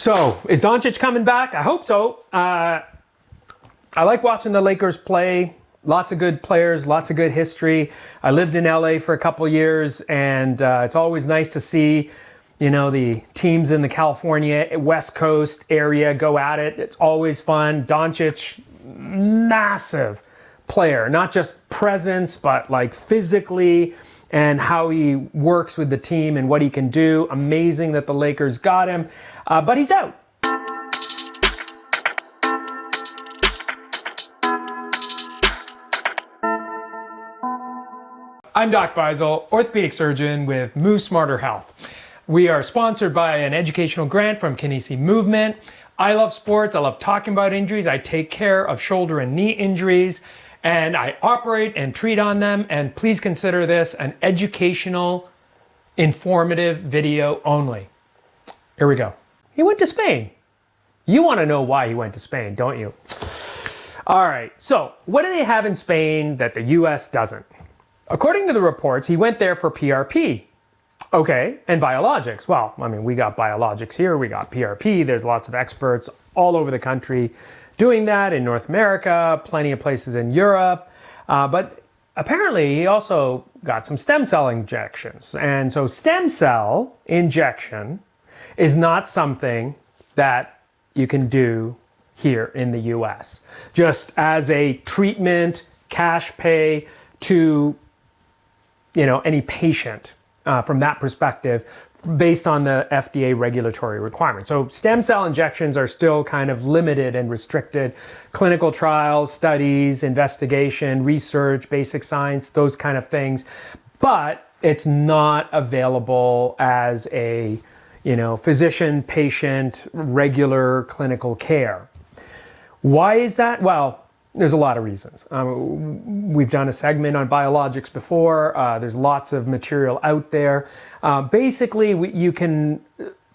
So, is Doncic coming back? I hope so. I like watching the Lakers play. Lots of good players, lots of good history. I lived in LA for a couple years, and it's always nice to see, the teams in the California West Coast area go at it. It's always fun. Doncic, massive player, not just presence, but like physically and how he works with the team and what he can do. Amazing that the Lakers got him, but he's out. I'm Doc Faisal, orthopedic surgeon with Move Smarter Health. We are sponsored by an educational grant from Kinesi Movement. I love sports. I love talking about injuries. I take care of shoulder and knee injuries, and I operate and treat on them. And please consider this an educational, informative video only. Here we go. He went to Spain. You want to know why he went to Spain, don't you? All right, so what do they have in Spain that the US doesn't? According to the reports, he went there for PRP. Okay, and biologics. Well, we got biologics here, we got PRP. There's lots of experts all over the country doing that in North America, plenty of places in Europe. But apparently he also got some stem cell injections. And so stem cell injection is not something that you can do here in the US. Just as a treatment, cash pay to any patient from that perspective based on the FDA regulatory requirements. So stem cell injections are still kind of limited and restricted. Clinical trials, studies, investigation, research, basic science, those kind of things. But it's not available as a physician-patient regular clinical care. Why is that? Well, there's a lot of reasons. We've done a segment on biologics before. There's lots of material out there. Basically, you can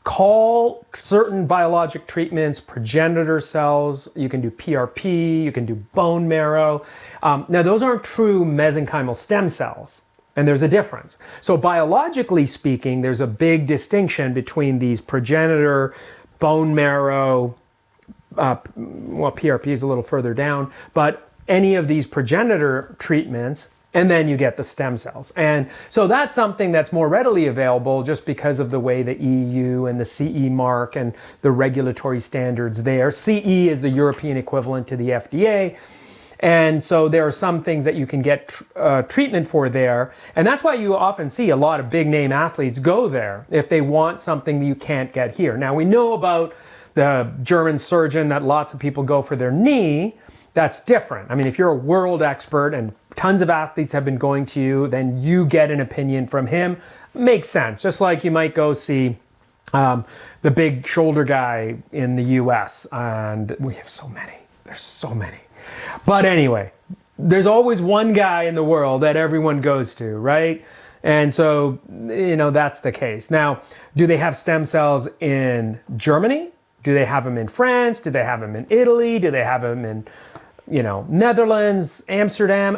call certain biologic treatments progenitor cells. You can do PRP. You can do bone marrow. Now, those aren't true mesenchymal stem cells, and there's a difference. So biologically speaking, there's a big distinction between these progenitor, bone marrow, PRP is a little further down, but any of these progenitor treatments, and then you get the stem cells. And so that's something that's more readily available just because of the way the EU and the CE mark and the regulatory standards there. CE is the European equivalent to the FDA. And so there are some things that you can get treatment for there. And that's why you often see a lot of big name athletes go there if they want something that you can't get here. Now we know about the German surgeon that lots of people go for their knee. That's different. If you're a world expert and tons of athletes have been going to you, then you get an opinion from him. Makes sense. Just like you might go see the big shoulder guy in the US. And we have so many. There's so many. But anyway, there's always one guy in the world that everyone goes to, right? And so, that's the case. Now, do they have stem cells in Germany? Do they have them in France? Do they have them in Italy? Do they have them in, Netherlands, Amsterdam?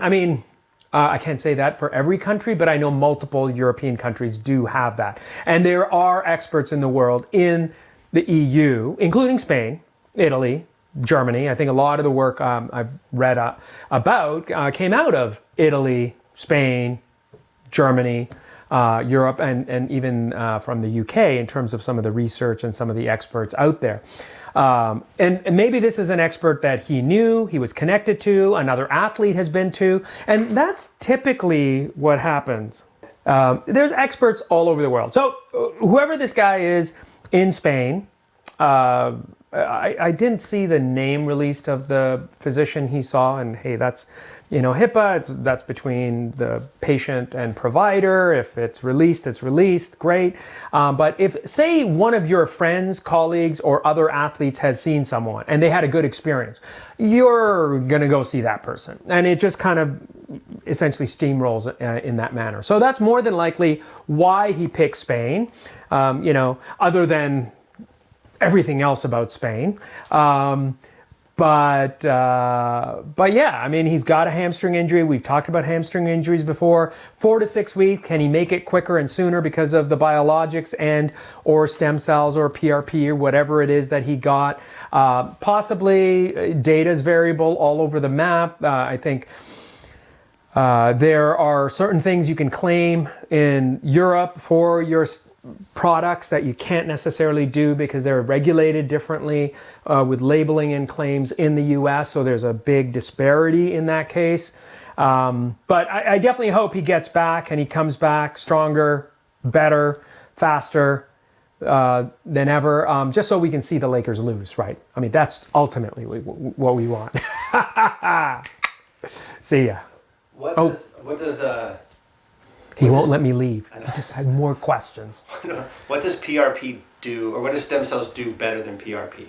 I can't say that for every country, but I know multiple European countries do have that. And there are experts in the world in the EU, including Spain, Italy, Germany. I think a lot of the work I've read about came out of Italy, Spain, Germany, Europe, and even from the UK in terms of some of the research and some of the experts out there. And maybe this is an expert that he knew, he was connected to, another athlete has been to, and that's typically what happens. There's experts all over the world. So whoever this guy is in Spain, I didn't see the name released of the physician he saw, and hey, that's HIPAA, that's between the patient and provider. If it's released, great. But if, say, one of your friends, colleagues, or other athletes has seen someone and they had a good experience, you're gonna go see that person. And it just kind of essentially steamrolls in that manner. So that's more than likely why he picked Spain, other than everything else about Spain. But yeah, I mean, he's got a hamstring injury. We've talked about hamstring injuries before. 4 to 6 weeks. Can he make it quicker and sooner because of the biologics and or stem cells or PRP or whatever it is that he got? Possibly. Data is variable all over the map. I think there are certain things you can claim in Europe for your products that you can't necessarily do because they're regulated differently with labeling and claims in the US. So there's a big disparity in that case. But I definitely hope he gets back and he comes back stronger, better, faster than ever, just so we can see the Lakers lose, right? I mean, that's ultimately what we want. See ya. What does he won't let me leave. He just had more questions. What does PRP do, or what does stem cells do better than PRP?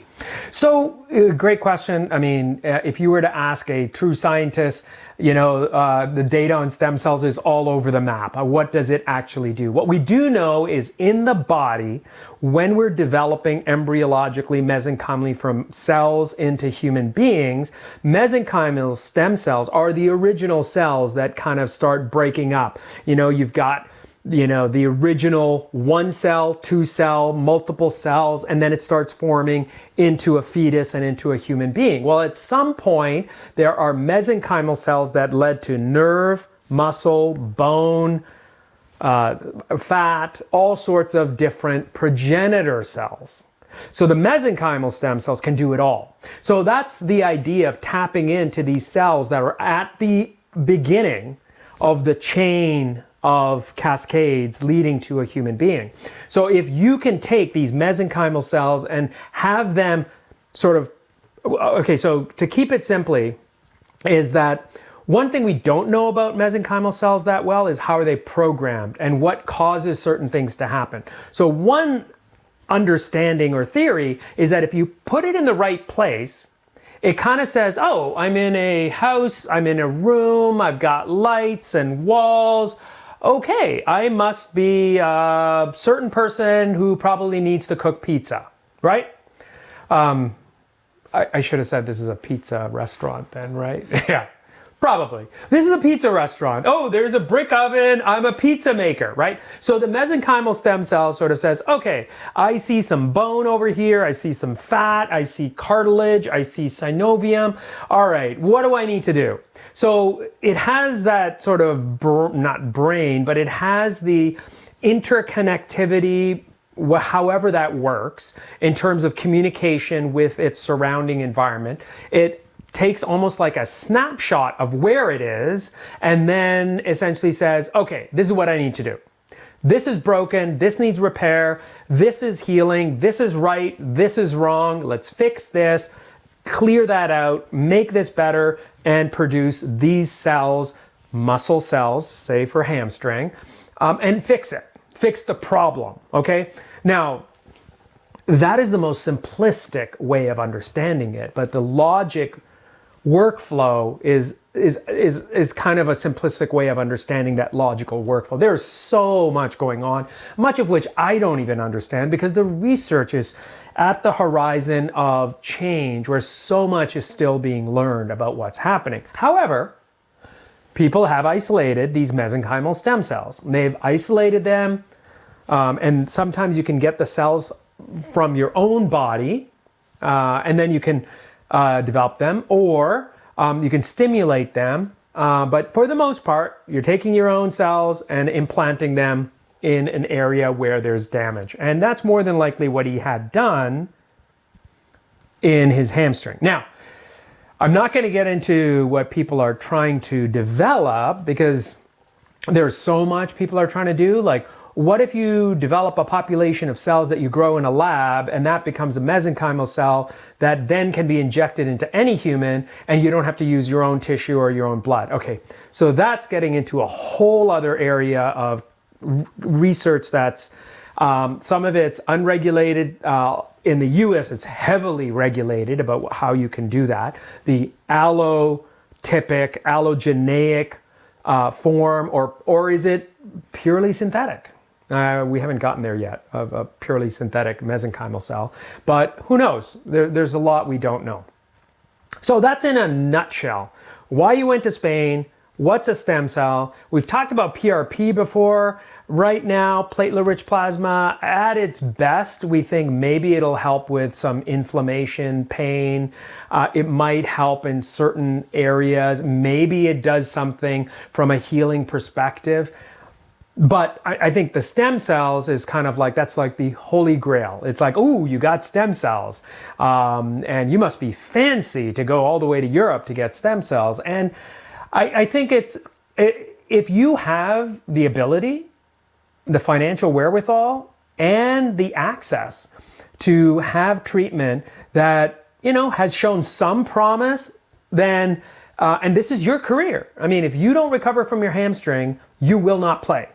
So, great question. I mean, if you were to ask a true scientist, the data on stem cells is all over the map. What does it actually do? What we do know is in the body, when we're developing embryologically, mesenchymally from cells into human beings, mesenchymal stem cells are the original cells that kind of start breaking up. You've got the original 1 cell, 2 cell, multiple cells, and then it starts forming into a fetus and into a human being. Well, at some point, there are mesenchymal cells that led to nerve, muscle, bone, fat, all sorts of different progenitor cells. So the mesenchymal stem cells can do it all. So that's the idea of tapping into these cells that are at the beginning of the chain of cascades leading to a human being. So if you can take these mesenchymal cells and have them so to keep it simply, is that one thing we don't know about mesenchymal cells that well is how are they programmed and what causes certain things to happen. So one understanding or theory is that if you put it in the right place, it kind of says, oh, I'm in a house, I'm in a room, I've got lights and walls. Okay, I must be a certain person who probably needs to cook pizza, right? I should have said this is a pizza restaurant then, right? Yeah, probably. This is a pizza restaurant. Oh, there's a brick oven. I'm a pizza maker, right? So the mesenchymal stem cell sort of says, okay, I see some bone over here. I see some fat. I see cartilage. I see synovium. All right, what do I need to do? So it has that sort of, not brain, but it has the interconnectivity, however that works, in terms of communication with its surrounding environment. It takes almost like a snapshot of where it is and then essentially says, okay, this is what I need to do. This is broken, this needs repair, this is healing, this is right, this is wrong, let's fix this, clear that out, make this better, and produce these cells, muscle cells, say for hamstring, and fix it. Fix the problem, okay? Now, that is the most simplistic way of understanding it, but the logic workflow is kind of a simplistic way of understanding that logical workflow. There's so much going on, much of which I don't even understand because the research is at the horizon of change where so much is still being learned about what's happening. However, people have isolated these mesenchymal stem cells. They've isolated them, and sometimes you can get the cells from your own body, and then you can develop them, or you can stimulate them. But for the most part, you're taking your own cells and implanting them in an area where there's damage. And that's more than likely what he had done in his hamstring. Now, I'm not going to get into what people are trying to develop because there's so much people are trying to do. Like, what if you develop a population of cells that you grow in a lab and that becomes a mesenchymal cell that then can be injected into any human and you don't have to use your own tissue or your own blood? Okay, so that's getting into a whole other area of research that's some of it's unregulated. In the US, it's heavily regulated about how you can do that. The allogeneic form, or is it purely synthetic? We haven't gotten there yet of a purely synthetic mesenchymal cell, but who knows? There's a lot we don't know. So that's in a nutshell why you went to Spain. What's a stem cell? We've talked about PRP before. Right now, platelet-rich plasma, at its best, we think maybe it'll help with some inflammation, pain. It might help in certain areas. Maybe it does something from a healing perspective. But I think the stem cells is kind of like, that's like the holy grail. It's like, oh, you got stem cells. And you must be fancy to go all the way to Europe to get stem cells. And I think if you have the ability, the financial wherewithal, and the access to have treatment that, has shown some promise, then, and this is your career. I mean, if you don't recover from your hamstring, you will not play,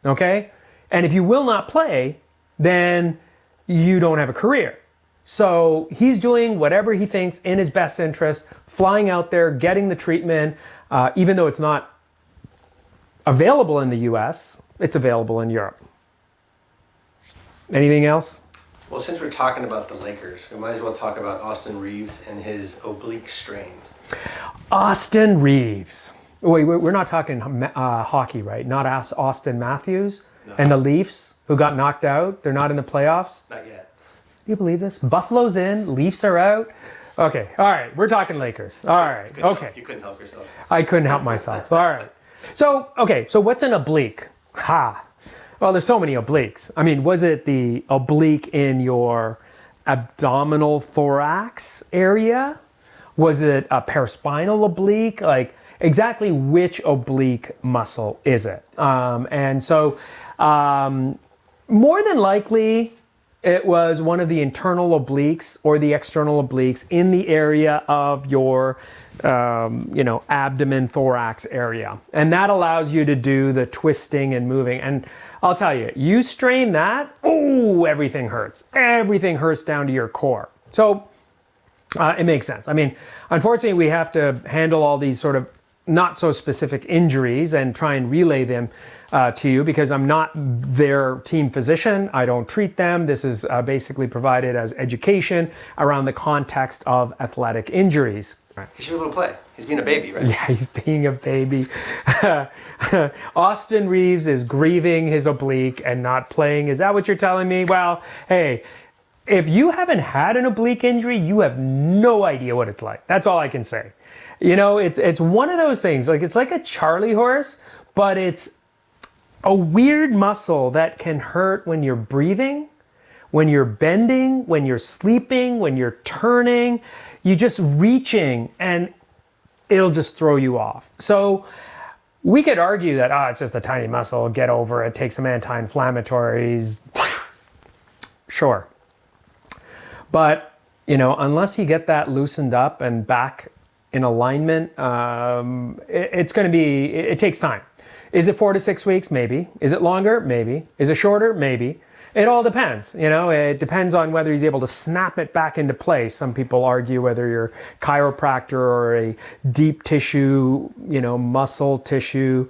okay? And if you will not play, then you don't have a career. So he's doing whatever he thinks in his best interest, flying out there, getting the treatment, even though it's not available in the US, it's available in Europe. Anything else? Well, since we're talking about the Lakers, we might as well talk about Austin Reeves and his oblique strain. Austin Reeves. Wait, we're not talking hockey, right? Not Austin Matthews and the Leafs, who got knocked out. They're not in the playoffs. Not yet. Do you believe this? Buffalo's in, Leafs are out. Okay, all right, we're talking Lakers. All right, okay. You couldn't help yourself. I couldn't help myself. All right. So what's an oblique? Well, there's so many obliques. I mean, was it the oblique in your abdominal thorax area? Was it a paraspinal oblique? Like, exactly which oblique muscle is it? And so, more than likely, it was one of the internal obliques or the external obliques in the area of your, abdomen, thorax area. And that allows you to do the twisting and moving. And I'll tell you, you strain that, oh, everything hurts. Everything hurts down to your core. So it makes sense. I mean, unfortunately, we have to handle all these sort of not so specific injuries and try and relay them to you because I'm not their team physician. I don't treat them. This is basically provided as education around the context of athletic injuries. He should be able to play. He's being a baby, right? Yeah, he's being a baby. Austin Reeves is grieving his oblique and not playing. Is that what you're telling me? Well, hey, if you haven't had an oblique injury, you have no idea what it's like. That's all I can say. It's one of those things. Like, it's like a Charlie horse, but it's a weird muscle that can hurt when you're breathing, when you're bending, when you're sleeping, when you're turning. You're just reaching and it'll just throw you off. So we could argue that, it's just a tiny muscle, get over it, take some anti-inflammatories. Sure. But, unless you get that loosened up and back in alignment, it takes time. Is it 4 to 6 weeks? Maybe. Is it longer? Maybe. Is it shorter? Maybe. It all depends. It depends on whether he's able to snap it back into place. Some people argue whether you're a chiropractor or a deep tissue, muscle tissue,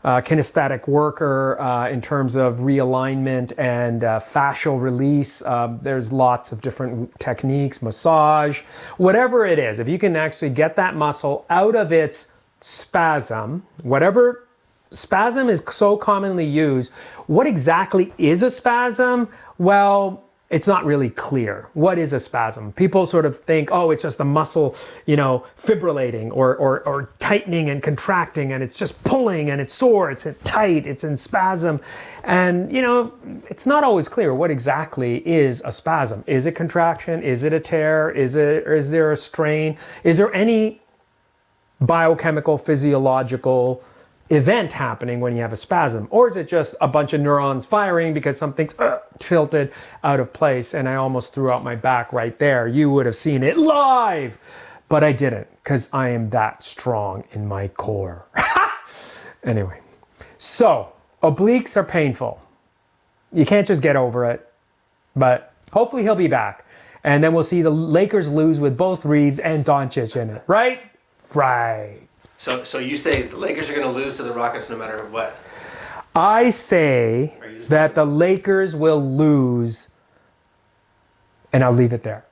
kinesthetic worker in terms of realignment and fascial release. There's lots of different techniques, massage, whatever it is. If you can actually get that muscle out of its spasm, whatever spasm is so commonly used. What exactly is a spasm? Well, it's not really clear. What is a spasm? People sort of think, it's just the muscle, fibrillating or tightening and contracting, and it's just pulling and it's sore, it's tight, it's in spasm. And, it's not always clear what exactly is a spasm. Is it contraction? Is it a tear? Is there a strain? Is there any biochemical, physiological event happening when you have a spasm? Or is it just a bunch of neurons firing because something's tilted out of place? And I almost threw out my back right there. You would have seen it live, but I didn't because I am that strong in my core. Anyway, so obliques are painful. You can't just get over it, but hopefully he'll be back. And then we'll see the Lakers lose with both Reeves and Doncic in it, right? Right. So you say the Lakers are going to lose to the Rockets no matter what? I say that the Lakers will lose, and I'll leave it there.